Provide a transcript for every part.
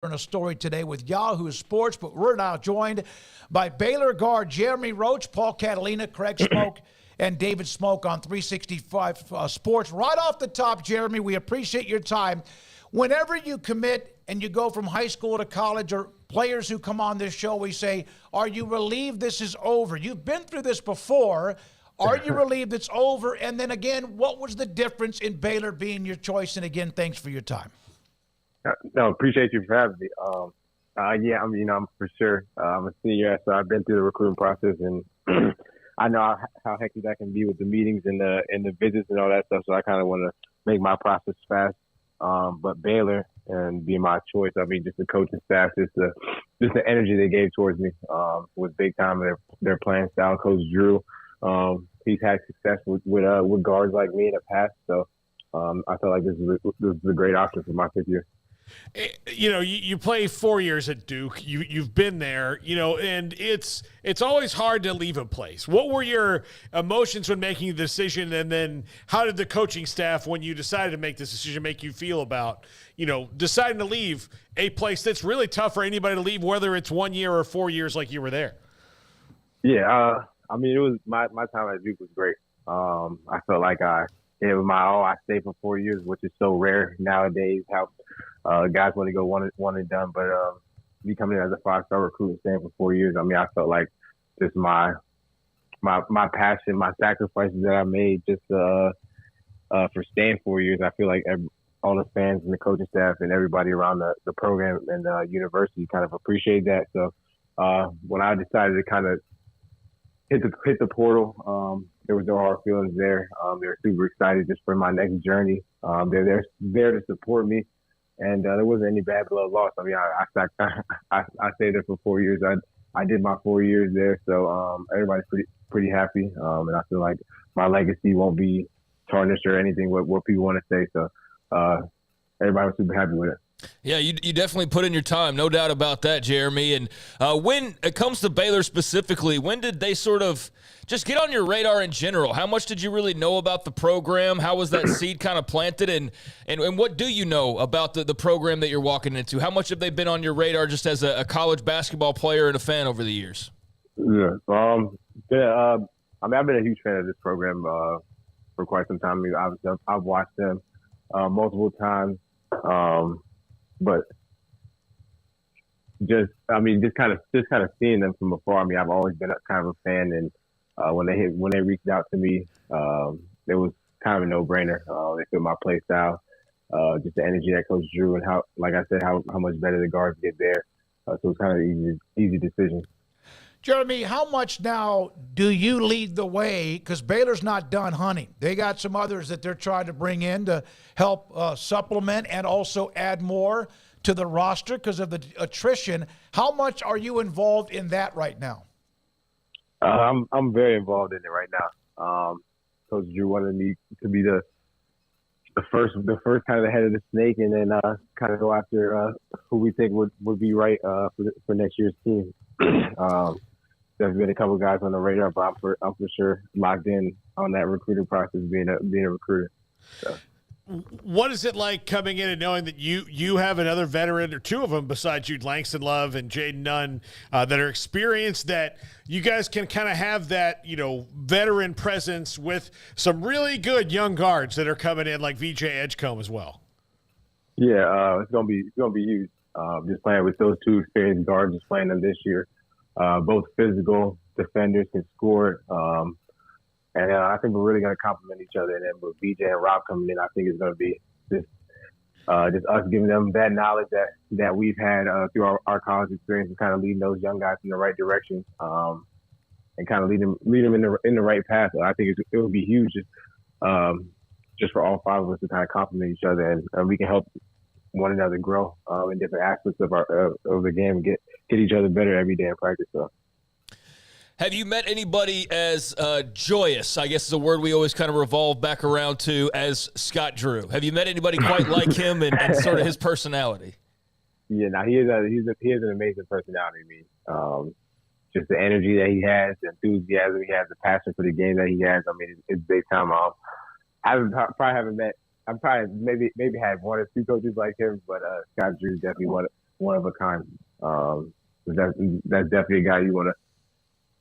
a story today with Yahoo Sports, but we're now joined by Baylor Guard Jeremy Roach, Paul Catalina, Craig Smoke, and David Smoke on 365 Sports. Right off the top, Jeremy, we appreciate your time. Whenever you commit and you go from high school to college, or players who come on this show, we say, are you relieved this is over? You've been through this before. Are you relieved it's over? And then again, what was the difference in Baylor being your choice? And again, thanks for your time. No, appreciate you for having me. I'm for sure. I'm a senior, so I've been through the recruiting process, and I know how hectic that can be with the meetings and the visits and all that stuff. So I kind of want to make my process fast. But Baylor and being my choice, just the coaching staff, just the energy they gave towards me was big time. Their playing style, Coach Drew, he's had success with guards like me in the past. So I felt like this is a great option for my fifth year. You know, you play 4 years at Duke. You've been there, and it's always hard to leave a place. What were your emotions when making the decision, and then how did the coaching staff, when you decided to make this decision, make you feel about, deciding to leave a place that's really tough for anybody to leave, whether it's 1 year or 4 years like you were there? Yeah, it was my time at Duke was great. I felt like I gave it my all. I stayed for 4 years, which is so rare nowadays. How guys want to go one and done, but me coming in as a 5-star recruit and staying for 4 years, I felt like just my passion, my sacrifices that I made just for staying 4 years. I feel like all the fans and the coaching staff and everybody around the program and the university kind of appreciate that. So when I decided to kind of hit the portal, there was no hard feelings there. They were super excited just for my next journey. They're there to support me. And there wasn't any bad blood lost. I stayed there for 4 years. I did my 4 years there, so everybody's pretty happy. And I feel like my legacy won't be tarnished or anything with what people want to say. So everybody was super happy with it. Yeah, you definitely put in your time, no doubt about that, Jeremy. And when it comes to Baylor specifically, when did they sort of just get on your radar in general? How much did you really know about the program? How was that seed kind of planted? And what do you know about the program that you're walking into? How much have they been on your radar just as a college basketball player and a fan over the years? Yeah, I've been a huge fan of this program for quite some time. I've watched them multiple times. But just kind of seeing them from afar. I've always been kind of a fan, and when they reached out to me, it was kind of a no-brainer. They fit my play style, just the energy that Coach Drew, and how much better the guards get there. So it was kind of an easy decision. Jeremy, how much now do you lead the way? Because Baylor's not done hunting. They got some others that they're trying to bring in to help supplement and also add more to the roster because of the attrition. How much are you involved in that right now? I'm very involved in it right now. Coach Drew wanted me to be the first kind of the head of the snake, and then kind of go after who we think would be right for next year's team. There's been a couple guys on the radar, but I'm for sure locked in on that recruiting process, being a recruiter. So. What is it like coming in and knowing that you have another veteran, or two of them besides you, Langston Love and Jaden Nunn, that are experienced, that you guys can kind of have that, veteran presence with some really good young guards that are coming in, like VJ Edgecombe as well? Yeah, it's gonna be huge. Just playing with those two experienced guards, just playing them this year. Both physical defenders, can score. And I think we're really going to complement each other. And then with BJ and Rob coming in, I think it's going to be just us giving them that knowledge that we've had through our college experience, and kind of leading those young guys in the right direction, and kind of lead them in the right path. So I think it would be huge just for all five of us to kind of complement each other, and we can help one another grow in different aspects of the game, and get each other better every day in practice. So. Have you met anybody as joyous, I guess is a word we always kind of revolve back around to, as Scott Drew? Have you met anybody quite like him and sort of his personality? Yeah, he has an amazing personality. Just the energy that he has, the enthusiasm he has, the passion for the game that he has. It's big time. I've probably maybe had one or two coaches like him, but Scott Drew is definitely one of a kind. That's definitely a guy you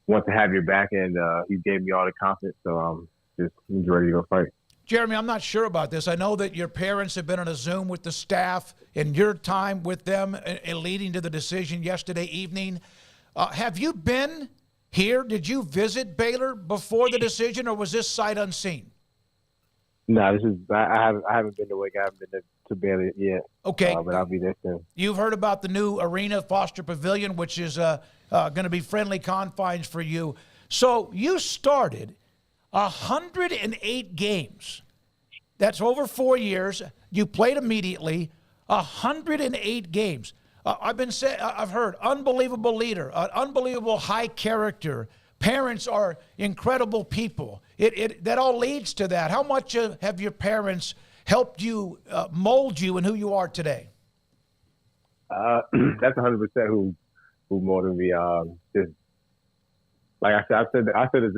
want to have your back, and he gave me all the confidence. So he's ready to go fight. Jeremy, I'm not sure about this. I know that your parents have been on a Zoom with the staff in your time with them and leading to the decision yesterday evening. Have you been here? Did you visit Baylor before the decision, or was this sight unseen? No, I haven't been to Wake. I haven't been to Baylor yet. Okay. But I'll be there soon. You've heard about the new arena, Foster Pavilion, which is going to be friendly confines for you. So you started 108 games. That's over 4 years. You played immediately. 108 games. I've heard unbelievable leader, unbelievable high character. Parents are incredible people. That all leads to that. How much have your parents helped you mold you and who you are today? That's 100% who molded me. Just like I said this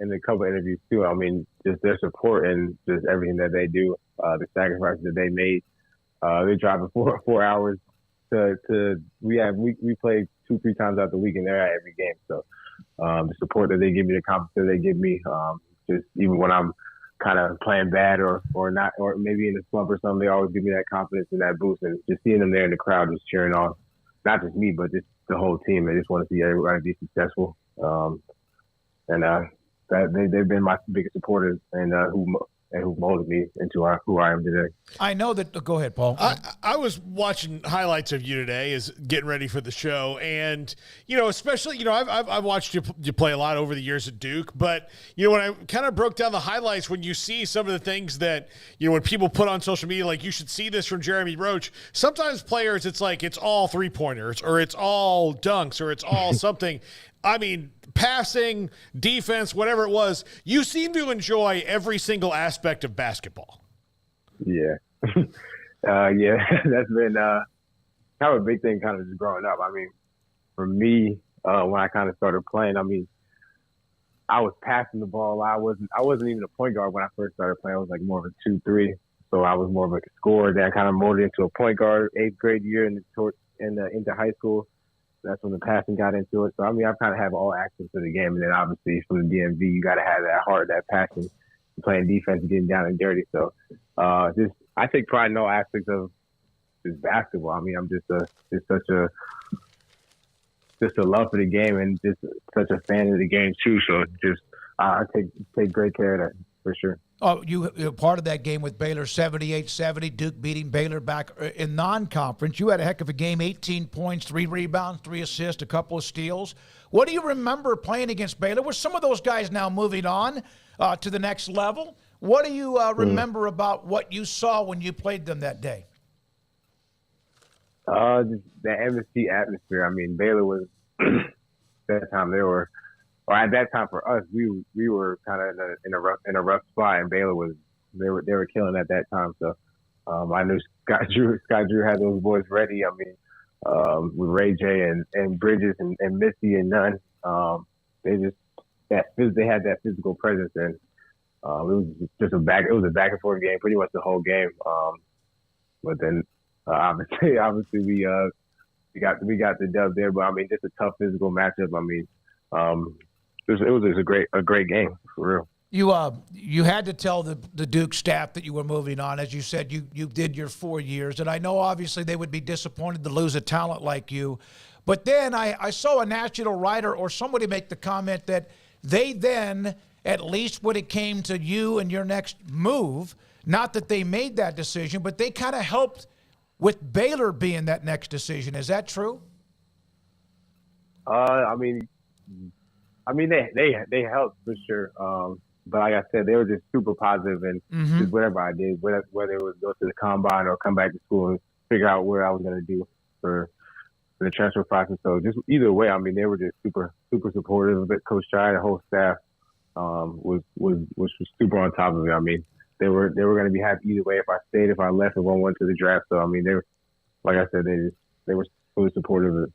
in a couple interviews too. I mean, just their support and just everything that they do, the sacrifices that they made. They're driving 4 hours we play 2-3 times out the week, and they're at every game. So the support that they give me, the confidence that they give me, just even when I'm kind of playing bad or not, or maybe in a slump or something, they always give me that confidence and that boost. And just seeing them there in the crowd, just cheering on, not just me, but just the whole team. They just want to see everybody be successful. They've been my biggest supporters and who molded me into who I am today. I know that. Go ahead, Paul. I was watching highlights of you today, as getting ready for the show, and especially I've watched you play a lot over the years at Duke, but when I kind of broke down the highlights, when you see some of the things that when people put on social media, like you should see this from Jeremy Roach. Sometimes players, it's like it's all 3-pointers, or it's all dunks, or it's all something. I mean, passing, defense, whatever it was, you seem to enjoy every single aspect of basketball. Yeah. Yeah, that's been kind of a big thing kind of just growing up. I mean, for me, when I kind of started playing, I mean, I was passing the ball. I wasn't even a point guard when I first started playing. I was like more of a 2-3. So I was more of a scorer. Then I kind of molded into a point guard 8th grade year into high school. That's when the passing got into it. So, I mean, I kind of have all access to the game. And then, obviously, from the DMV, you got to have that heart, that passion, playing defense, getting down and dirty. So, I take pride in all aspects of just basketball. I mean, I'm just such a love for the game and just such a fan of the game, too. So, I take great care of that, for sure. Oh, you're part of that game with Baylor, 78-70, Duke beating Baylor back in non-conference. You had a heck of a game, 18 points, 3 rebounds, 3 assists, a couple of steals. What do you remember playing against Baylor? With some of those guys now moving on to the next level, what do you remember about what you saw when you played them that day? Just the MSC atmosphere. I mean, Baylor was that time at that time for us, we were kind of in a rough spot, and Baylor they were killing at that time. So I knew Scott Drew had those boys ready. I mean, with Ray J and Bridges and Misty and Nunn, they had that physical presence, and it was just a back and forth game pretty much the whole game. But then obviously we got the dub there. But I mean, just a tough physical matchup. I mean. It was a great game, for real. You had to tell the Duke staff that you were moving on. As you said, you did your 4 years. And I know, obviously, they would be disappointed to lose a talent like you. But then I saw a national writer or somebody make the comment that they then, at least when it came to you and your next move, not that they made that decision, but they kind of helped with Baylor being that next decision. Is that true? I mean, they helped for sure. But like I said, they were just super positive and just whatever I did, whether it was go to the combine or come back to school and figure out what I was going to do for the transfer process. So just either way, I mean, they were just super, super supportive of it. Coach Chai, the whole staff was super on top of it. I mean, they were going to be happy either way if I stayed, if I left, if I went to the draft. So I mean, they were, like I said, they were fully supportive of it.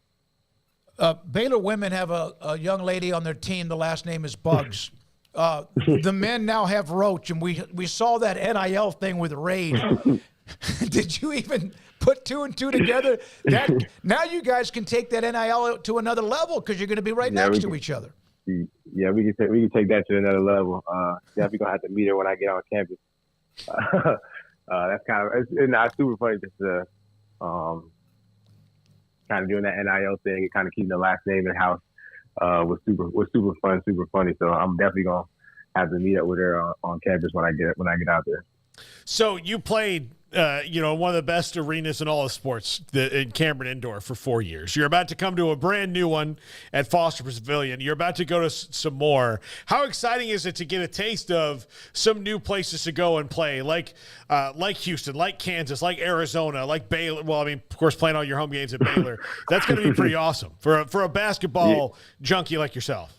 Baylor women have a young lady on their team. The last name is Bugs. The men now have Roach, and we saw that NIL thing with Raid. Did you even put two and two together. Now you guys can take that NIL to another level because you're going to be right next to each other. Yeah, we can take that to another level. Definitely gonna have to meet her when I get on campus. That's kind of it's super funny just to kind of doing that NIL thing and kind of keeping the last name in house was super fun, super funny. So I'm definitely gonna have to meet up with her on campus when I get out there. So you played, one of the best arenas in all of sports, in Cameron Indoor, for 4 years. You're about to come to a brand new one at Foster Pavilion. You're about to go to some more. How exciting is it to get a taste of some new places to go and play, like Houston, like Kansas, like Arizona, like Baylor? Well, I mean, of course, playing all your home games at Baylor. That's going to be pretty awesome for a basketball junkie like yourself.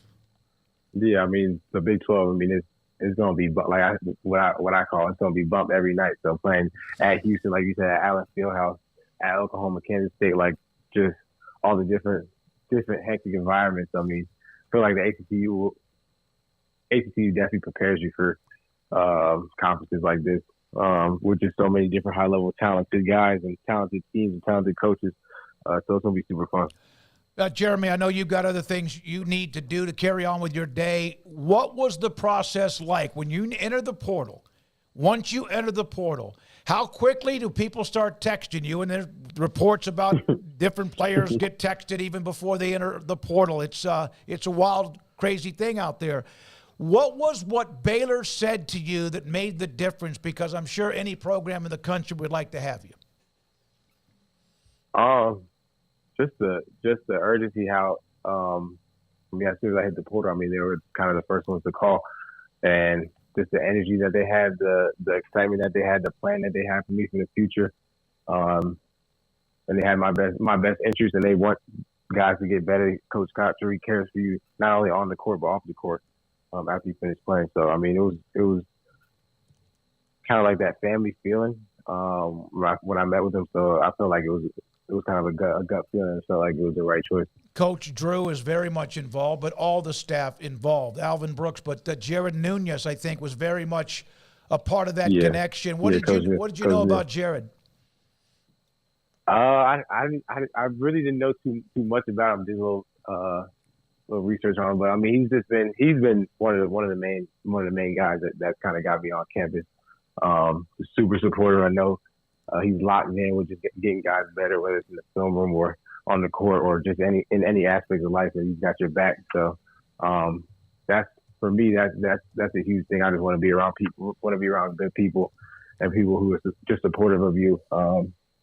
Yeah, I mean, the Big 12. I mean, it's going to be what I call it's going to be bumped every night. So playing at Houston, like you said, at Allen Fieldhouse, at Oklahoma, Kansas State, like just all the different hectic environments. I mean, I feel like the ACCU definitely prepares you for conferences like this, with just so many different high-level talented guys and talented teams and talented coaches. So it's going to be super fun. Jeremy, I know you've got other things you need to do to carry on with your day. What was the process like when you entered the portal? Once you enter the portal, how quickly do people start texting you? And there's reports about different players get texted even before they enter the portal. It's a wild, crazy thing out there. What Baylor said to you that made the difference? Because I'm sure any program in the country would like to have you. Just the urgency, how as soon as I hit the portal, I mean, they were kind of the first ones to call, and just the energy that they had, the excitement that they had, the plan that they had for me for the future, and they had my best interest, and they want guys to get better. Coach Cotchery cares for you not only on the court but off the court after you finish playing. So I mean, it was kind of like that family feeling when I met with them. So I felt like it was kind of a gut feeling. It felt like it was the right choice. Coach Drew is very much involved, but all the staff involved. Alvin Brooks, but Jared Nunez, I think, was very much a part of that connection. What did you know about Jared? I really didn't know too much about him. Did a little research on him, but I mean, he's been one of the main guys that kind of got me on campus. Super supportive. I know. He's locked in with just getting guys better, whether it's in the film room or on the court or just in any aspect of life, and he's got your back. So that's for me. That's a huge thing. I just want to be around people, want to be around good people, and people who are just supportive of you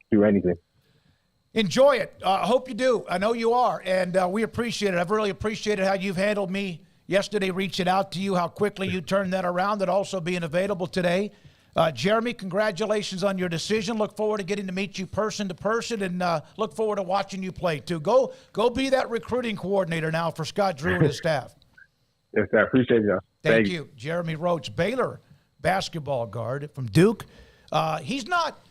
through anything. Enjoy it. I hope you do. I know you are, and we appreciate it. I've really appreciated how you've handled me yesterday, reaching out to you, how quickly you turned that around, and also being available today. Jeremy, congratulations on your decision. Look forward to getting to meet you person to person, and look forward to watching you play too. Go be that recruiting coordinator now for Scott Drew and his staff. Yes, I appreciate you. Thank you. Jeremy Roach, Baylor basketball guard from Duke. He's not